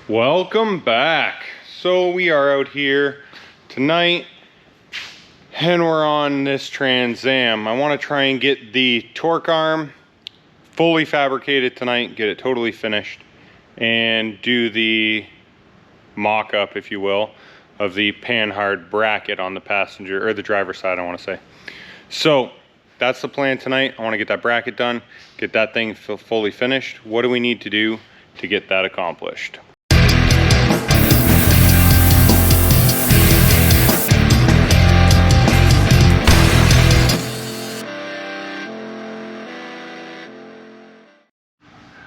Welcome back. So we are out here tonight and we're on this Trans Am. I want to try and get the torque arm fully fabricated tonight, get it totally finished, and do the mock-up, if you will, of the Panhard bracket on the passenger or the driver's side, I want to say. So that's the plan tonight. I want to get that bracket done, get that thing fully finished. What do we need to do to get that accomplished?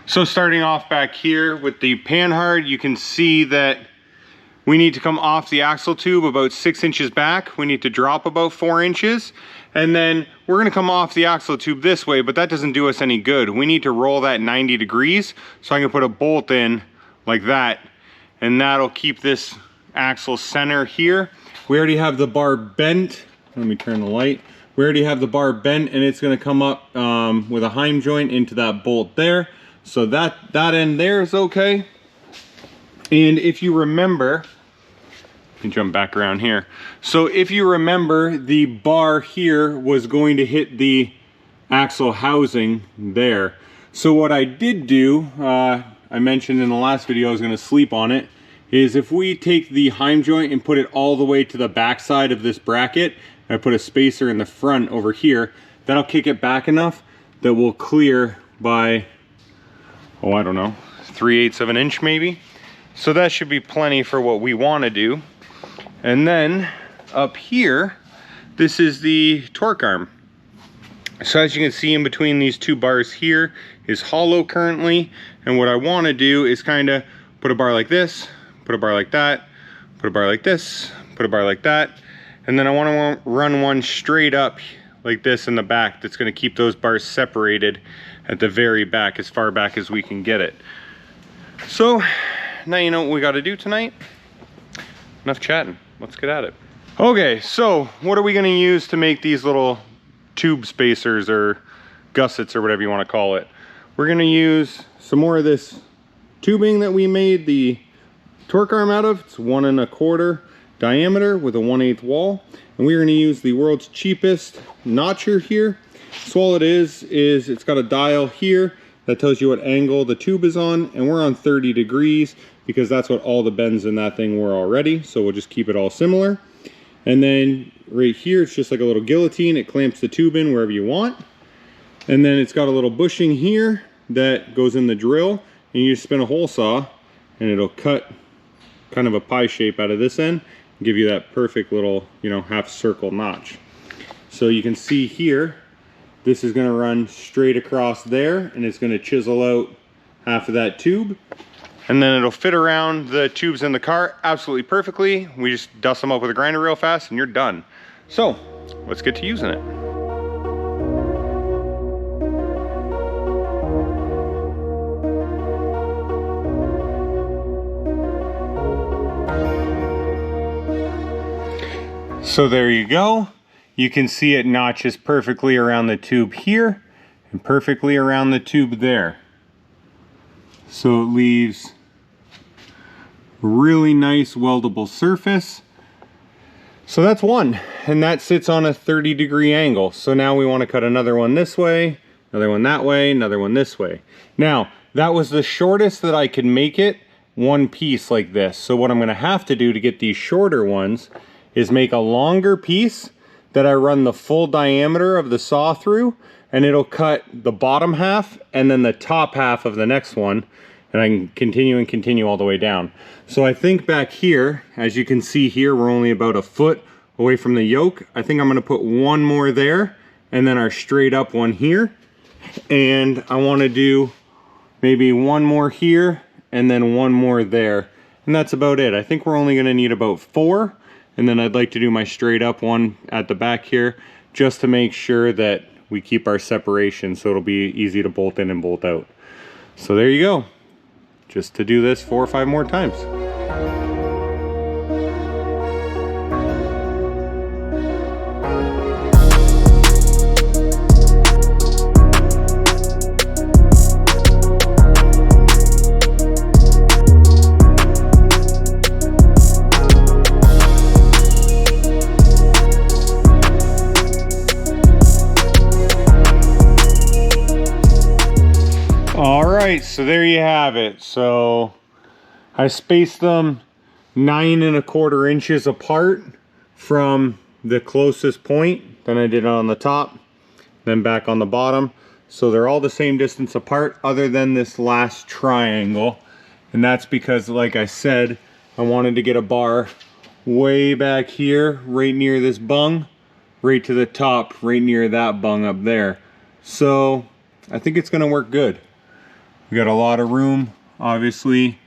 So starting off back here with the Panhard, you can see that we need to come off the axle tube about 6 inches back. We need to drop about 4 inches. And then we're gonna come off the axle tube this way, but that doesn't do us any good. We need to roll that 90 degrees. So I'm gonna put a bolt in like that, and that'll keep this axle center here. We already have the bar bent. Let me turn the light. We already have the bar bent, and it's gonna come up with a heim joint into that bolt there. So that end there is okay. And if you remember, you can jump back around here. So if you remember, the bar here was going to hit the axle housing there. So what I did do, I mentioned in the last video I was gonna sleep on it, is if we take the heim joint and put it all the way to the back side of this bracket, and I put a spacer in the front over here, that'll kick it back enough that we'll clear by, oh, I don't know, 3/8 of an inch maybe. So that should be plenty for what we want to do. And then up here, this is the torque arm. So as you can see, in between these two bars here is hollow currently. And what I want to do is kind of put a bar like this, put a bar like that, put a bar like this, put a bar like that. And then I want to run one straight up like this in the back that's going to keep those bars separated at the very back, as far back as we can get it. So now you know what we got to do tonight. Enough chatting, let's get at it. Okay, so what are we going to use to make these little tube spacers or gussets or whatever you want to call it? We're going to use some more of this tubing that we made the torque arm out of. It's 1 1/4 diameter with a 1/8 wall, and we're going to use the world's cheapest notcher here. So all it is it's got a dial here that tells you what angle the tube is on, and we're on 30 degrees because that's what all the bends in that thing were already. So we'll just keep it all similar. And then right here, it's just like a little guillotine. It clamps the tube in wherever you want. And then it's got a little bushing here that goes in the drill, and you just spin a hole saw and it'll cut kind of a pie shape out of this end and give you that perfect little, you know, half circle notch. So you can see here, this is going to run straight across there, and it's going to chisel out half of that tube, and then it'll fit around the tubes in the car absolutely perfectly. We just dust them up with a grinder real fast and you're done. So let's get to using it. So there you go. You can see it notches perfectly around the tube here and perfectly around the tube there. So it leaves a really nice weldable surface. So that's one, and that sits on a 30-degree angle. So now we want to cut another one this way, another one that way, another one this way. Now, that was the shortest that I could make it, one piece like this. So what I'm going to have to do to get these shorter ones is make a longer piece that I run the full diameter of the saw through, and it'll cut the bottom half and then the top half of the next one, and I can continue and continue all the way down. So I think back here, as you can see here, we're only about a foot away from the yoke. I think I'm going to put one more there and then our straight up one here, and I want to do maybe one more here and then one more there, and that's about it. I think we're only going to need about 4. And then I'd like to do my straight up one at the back here, just to make sure that we keep our separation so it'll be easy to bolt in and bolt out. So there you go. Just to do this 4 or 5 more times. so there you have it. So I spaced them 9 1/4 inches apart from the closest point. Then I did it on the top, then back on the bottom. So they're all the same distance apart other than this last triangle. And that's because, like I said, I wanted to get a bar way back here, right near this bung, right to the top, right near that bung up there. So I think it's gonna work good. We got a lot of room, obviously,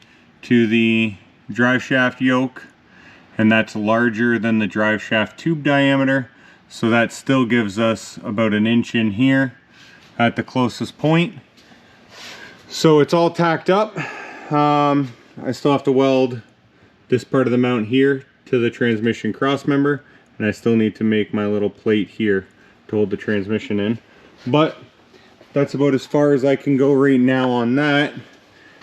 to the drive shaft yoke, and that's larger than the drive shaft tube diameter. So that still gives us about 1 inch in here at the closest point. So it's all tacked up. I still have to weld this part of the mount here to the transmission cross member, and I still need to make my little plate here to hold the transmission in. But that's about as far as I can go right now on that,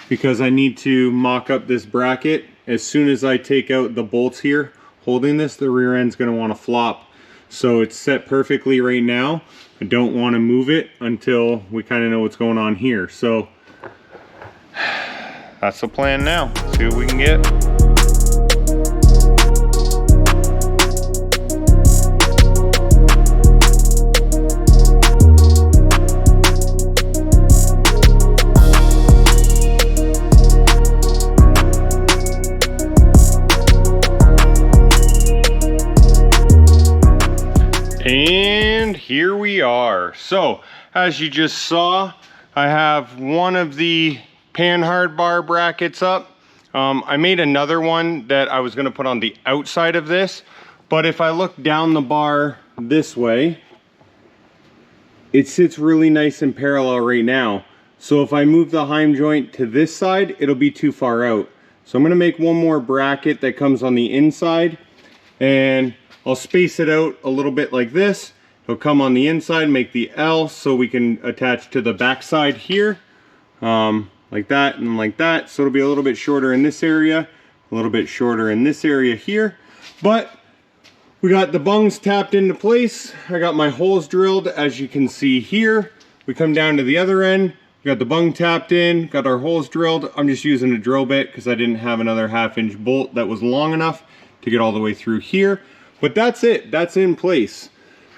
because I need to mock up this bracket. As soon as I take out the bolts here holding this, the rear end's going to want to flop. So it's set perfectly right now. I don't want to move it until we kind of know what's going on here. So that's the plan now. See what we can get. And here we are. So as you just saw, I have one of the Panhard bar brackets up. I made another one that I was going to put on the outside of this, but if I look down the bar this way, it sits really nice and parallel right now. So if I move the heim joint to this side, it'll be too far out. So I'm going to make one more bracket that comes on the inside, and I'll space it out a little bit like this. It'll come on the inside, make the L, so we can attach to the back side here, like that and like that. So it'll be a little bit shorter in this area, a little bit shorter in this area here. But we got the bungs tapped into place. I got my holes drilled, as you can see here. We come down to the other end. We got the bung tapped in, got our holes drilled. I'm just using a drill bit because I didn't have another 1/2 inch bolt that was long enough to get all the way through here. But that's it, that's in place.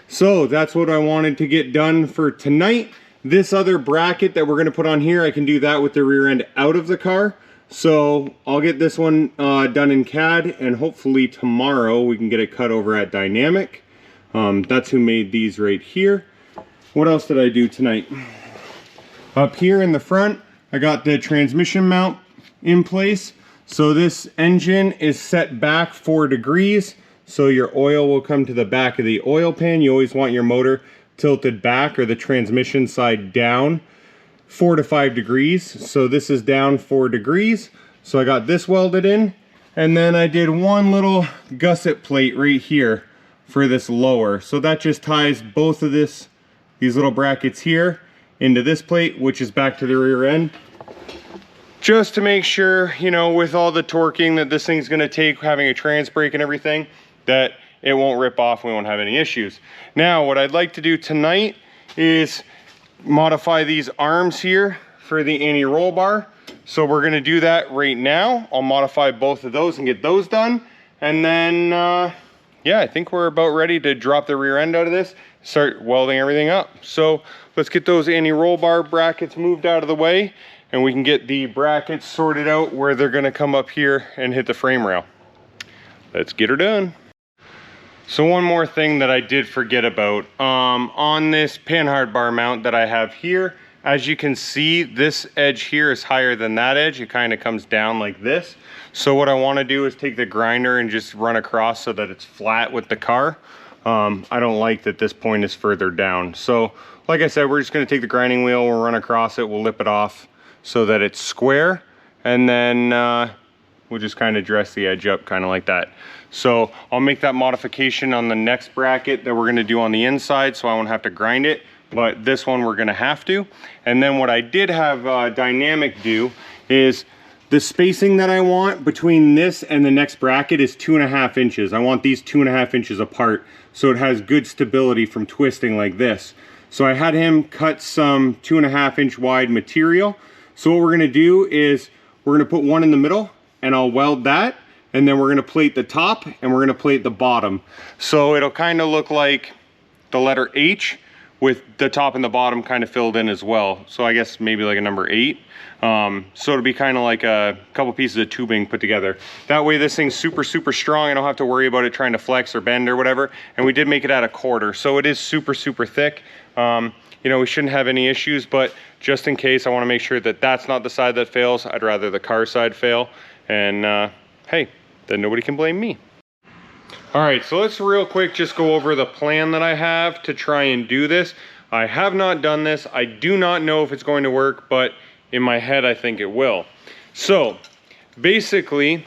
So that's what I wanted to get done for tonight. This other bracket that we're gonna put on here, I can do that with the rear end out of the car. So I'll get this one done in CAD, and hopefully tomorrow we can get it cut over at Dynamic. That's who made these right here. What else did I do tonight? Up here in the front, I got the transmission mount in place. So this engine is set back 4 degrees. So your oil will come to the back of the oil pan. You always want your motor tilted back, or the transmission side down 4 to 5 degrees. So this is down 4 degrees. So I got this welded in, and then I did one little gusset plate right here for this lower. So that just ties both of these little brackets here into this plate, which is back to the rear end. Just to make sure, you know, with all the torquing that this thing's gonna take, having a trans brake and everything, that it won't rip off, we won't have any issues. Now, what I'd like to do tonight is modify these arms here for the anti-roll bar. So we're gonna do that right now. I'll modify both of those and get those done. And then, yeah, I think we're about ready to drop the rear end out of this, start welding everything up. So let's get those anti-roll bar brackets moved out of the way, and we can get the brackets sorted out where they're gonna come up here and hit the frame rail. Let's get her done. So one more thing that I did forget about, on this Panhard bar mount that I have here, as you can see, this edge here is higher than that edge. It kind of comes down like this. So what I want to do is take the grinder and just run across so that it's flat with the car. I don't like that this point is further down. So like I said, we're just going to take the grinding wheel, we'll run across it, we'll lip it off so that it's square, and then we'll just kind of dress the edge up kind of like that. So I'll make that modification on the next bracket that we're going to do on the inside, so I won't have to grind it, but this one we're going to have to. And then what I did have Dynamic do is the spacing that I want between this and the next bracket is 2.5 inches. I want these 2.5 inches apart so it has good stability from twisting like this. So I had him cut some 2.5 inch wide material So what we're gonna do is we're gonna put one in the middle and I'll weld that, and then we're gonna plate the top and we're gonna plate the bottom. So it'll kind of look like the letter H with the top and the bottom kind of filled in as well. So I guess maybe like a number 8. So it'll be kind of like a couple pieces of tubing put together. That way this thing's super strong. I don't have to worry about it trying to flex or bend or whatever. And we did make it at a 1/4, so it is super thick. You know, we shouldn't have any issues, but just in case, I want to make sure that that's not the side that fails. I'd rather the car side fail, and hey, then nobody can blame me. All right, so let's real quick just go over the plan that I have to try and do this. I have not done this. I do not know if it's going to work, but in my head, I think it will. So basically,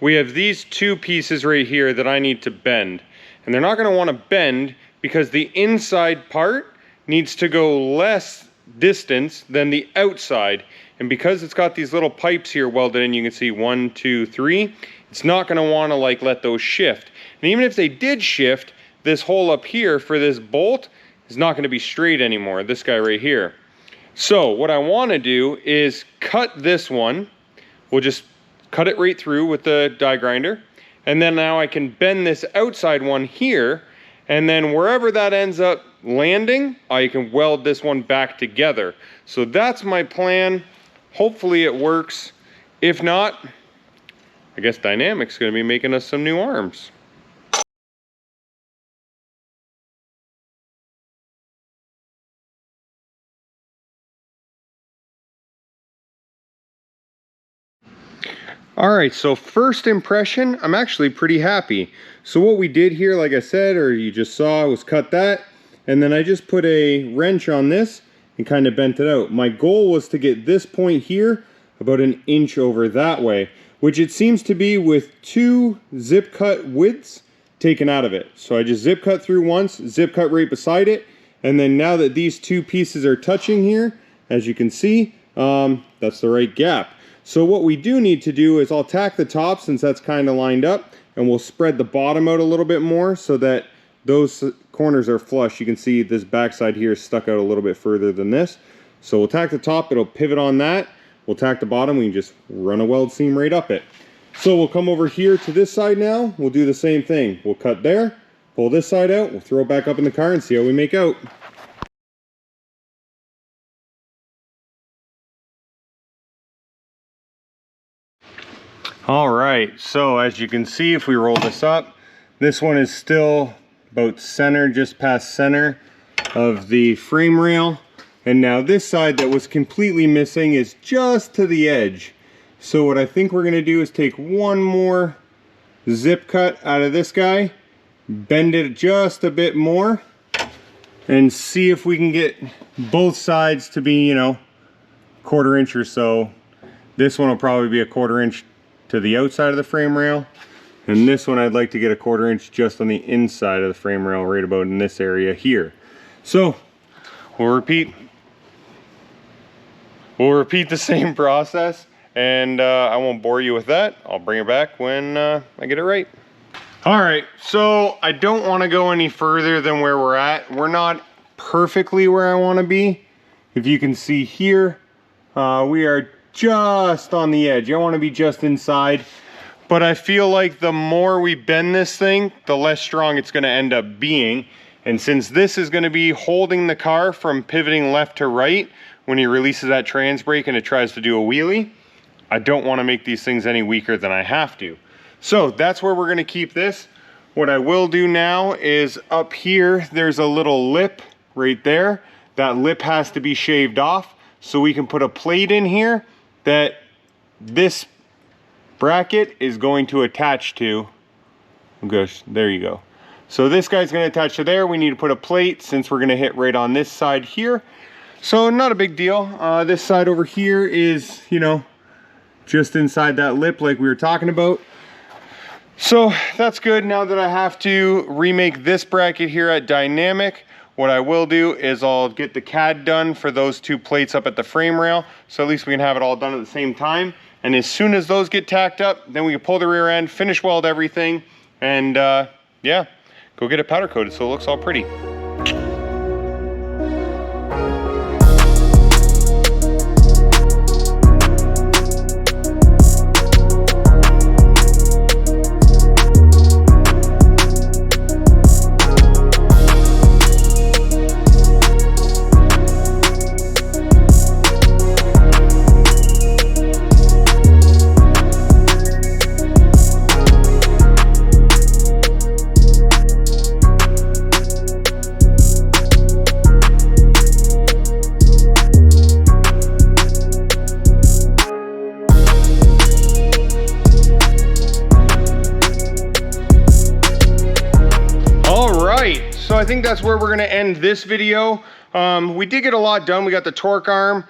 we have these 2 pieces right here that I need to bend. And they're not gonna wanna bend because the inside part needs to go less distance than the outside. And because it's got these little pipes here welded in, you can see 1, 2, 3, it's not gonna wanna like let those shift. And even if they did shift, this hole up here for this bolt is not gonna be straight anymore, this guy right here. So what I wanna do is cut this one. We'll just cut it right through with the die grinder. And then now I can bend this outside one here, and then wherever that ends up landing, I can weld this one back together. So that's my plan. Hopefully it works. If not, I guess Dynamic's gonna be making us some new arms. All right, so first impression, I'm actually pretty happy. So what we did here, like I said, or you just saw, was cut that, and then I just put a wrench on this and kind of bent it out. My goal was to get this point here about 1 inch over that way, which it seems to be with 2 zip cut widths taken out of it. So I just zip cut through once, zip cut right beside it, and then now that these 2 pieces are touching here, as you can see, that's the right gap. So what we do need to do is I'll tack the top since that's kind of lined up, and we'll spread the bottom out a little bit more so that those corners are flush. You can see this backside here is stuck out a little bit further than this. So we'll tack the top, it'll pivot on that. We'll tack the bottom, we can just run a weld seam right up it. So we'll come over here to this side now. We'll do the same thing. We'll cut there, pull this side out, we'll throw it back up in the car and see how we make out. All right, so as you can see, if we roll this up, this one is still about center, just past center of the frame rail. And now this side that was completely missing is just to the edge. So what I think we're gonna do is take one more zip cut out of this guy, bend it just a bit more, and see if we can get both sides to be, you know, 1/4 inch or so. This one will probably be a 1/4 inch to the outside of the frame rail, and this one I'd like to get a 1/4 inch just on the inside of the frame rail, right about in this area here. So we'll repeat the same process, and I won't bore you with that. I'll bring it back when I get it right. All right, so I don't want to go any further than where we're at. We're not perfectly where I want to be. If you can see here, we are just on the edge. I want to be just inside, but I feel like the more we bend this thing, the less strong it's going to end up being. And since this is going to be holding the car from pivoting left to right when he releases that trans brake and it tries to do a wheelie, I don't want to make these things any weaker than I have to. So that's where we're going to keep this. What I will do now is up here, there's a little lip right there. That lip has to be shaved off, so we can put a plate in here that this bracket is going to attach to. Oh gosh, there you go. So this guy's going to attach to there. We need to put a plate since we're going to hit right on this side here. So not a big deal. This side over here is, you know, just inside that lip like we were talking about. So that's good. Now that I have to remake this bracket here at Dynamic, what I will do is I'll get the CAD done for those 2 plates up at the frame rail, so at least we can have it all done at the same time. And as soon as those get tacked up, then we can pull the rear end, finish weld everything, and yeah, go get it powder coated so it looks all pretty. think that's where we're gonna end this video. We did get a lot done. We got the torque arm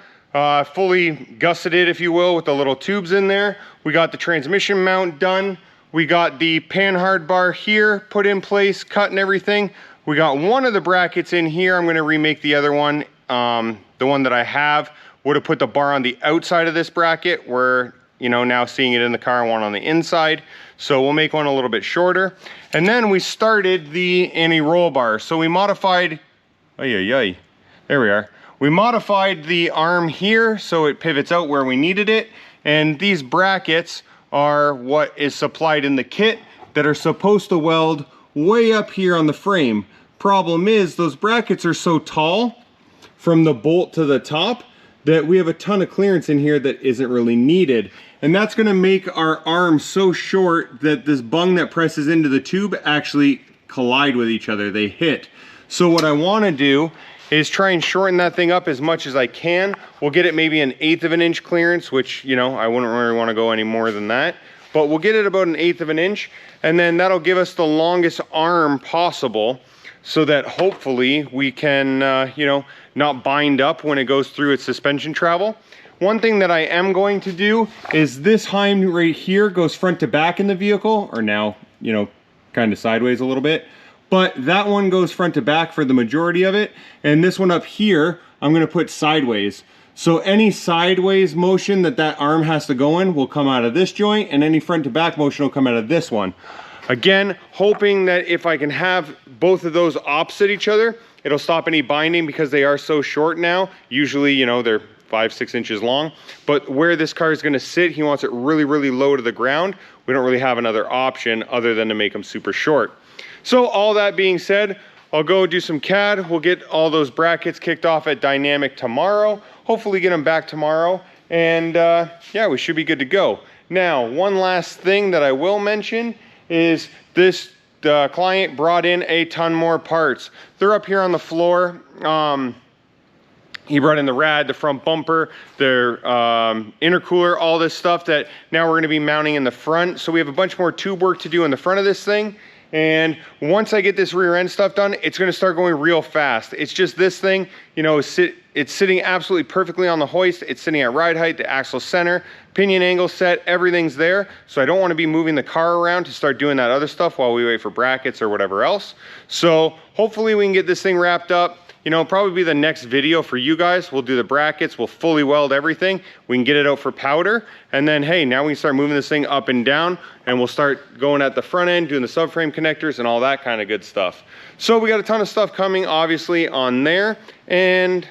fully gusseted, if you will, with the little tubes in there. We got the transmission mount done. We got the Panhard bar here put in place, cut and everything. We got one of the brackets in here. I'm gonna remake the other one. The one that I have would have put the bar on the outside of this bracket, where, you know, now seeing it in the car, one on the inside. So we'll make one a little bit shorter. And then we started the anti-roll bar. So we modified, there we are. We modified the arm here so it pivots out where we needed it. And these brackets are what is supplied in the kit that are supposed to weld way up here on the frame. Problem is, those brackets are so tall from the bolt to the top that we have a ton of clearance in here that isn't really needed. And that's gonna make our arm so short that this bung that presses into the tube actually collide with each other, they hit. So what I wanna do is try and shorten that thing up as much as I can. We'll get it maybe 1/8 of an inch clearance, which, you know, I wouldn't really wanna go any more than that. But we'll get it about 1/8 of an inch, and then that'll give us the longest arm possible, so that hopefully we can, you know, not bind up when it goes through its suspension travel. One thing that I am going to do is this heim right here goes front to back in the vehicle, or now, you know, kind of sideways a little bit. But that one goes front to back for the majority of it. And this one up here, I'm gonna put sideways. So any sideways motion that that arm has to go in will come out of this joint, and any front to back motion will come out of this one. Again, hoping that if I can have both of those opposite each other, it'll stop any binding, because they are so short now. Usually, you know, they're 5-6 inches long, but where this car is going to sit, he wants it really, really low to the ground. We don't really have another option other than to make them super short. So all that being said, I'll go do some CAD. We'll get all those brackets kicked off at Dynamic tomorrow. Hopefully get them back tomorrow, and yeah, we should be good to go. Now, one last thing that I will mention is this client brought in a ton more parts. They're up here on the floor. He brought in the rad, the front bumper, their intercooler, all this stuff that now we're gonna be mounting in the front. So we have a bunch more tube work to do in the front of this thing. And once I get this rear end stuff done, it's gonna start going real fast. It's just this thing, you know, it's sitting absolutely perfectly on the hoist. It's sitting at ride height, the axle center, pinion angle set, everything's there. So I don't wanna be moving the car around to start doing that other stuff while we wait for brackets or whatever else. So hopefully we can get this thing wrapped up. You know, probably be the next video for you guys. We'll do the brackets, we'll fully weld everything. We can get it out for powder. And then, hey, now we can start moving this thing up and down, and we'll start going at the front end, doing the subframe connectors and all that kind of good stuff. So we got a ton of stuff coming, obviously, on there. And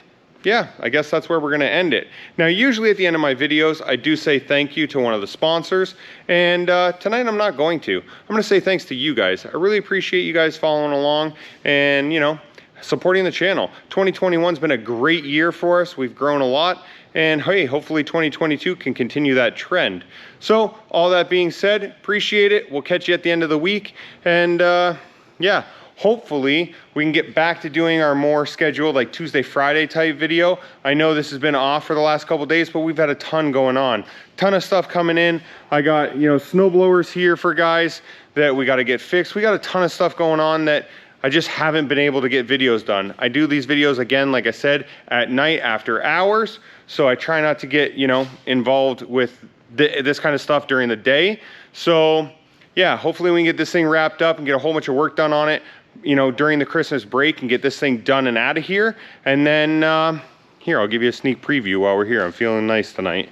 yeah, I guess that's where we're gonna end it. Now, usually at the end of my videos, I do say thank you to one of the sponsors. And tonight I'm not going to. I'm gonna say thanks to you guys. I really appreciate you guys following along and, you know, supporting the channel. 2021's been a great year for us. We've grown a lot, and hey, hopefully 2022 can continue that trend. So all that being said, appreciate it. We'll catch you at the end of the week, and yeah, hopefully we can get back to doing our more scheduled, like Tuesday, Friday type video. I know this has been off for the last couple days, but we've had a ton going on. Ton of stuff coming in. I got, you know, snow blowers here for guys that we got to get fixed. We got a ton of stuff going on that I just haven't been able to get videos done. I do these videos, again, like I said, at night after hours. So I try not to get, you know, involved with this kind of stuff during the day. So yeah, hopefully we can get this thing wrapped up and get a whole bunch of work done on it, you know, during the Christmas break, and get this thing done and out of here. And then here, I'll give you a sneak preview while we're here. I'm feeling nice tonight.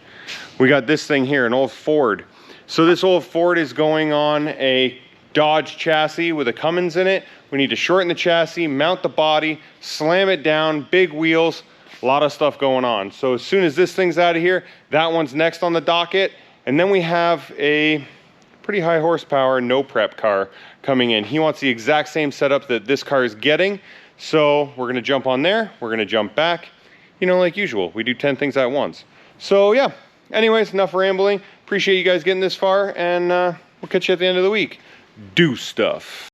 We got this thing here, an old Ford. So this old Ford is going on a Dodge chassis with a Cummins in it. We need to shorten the chassis, mount the body, slam it down, big wheels, a lot of stuff going on. So as soon as this thing's out of here, that one's next on the docket. And then we have a pretty high horsepower, no prep car coming in. He wants the exact same setup that this car is getting. So we're gonna jump on there, we're gonna jump back. You know, like usual, we do 10 things at once. So yeah, anyways, enough rambling. Appreciate you guys getting this far, and we'll catch you at the end of the week. Do stuff.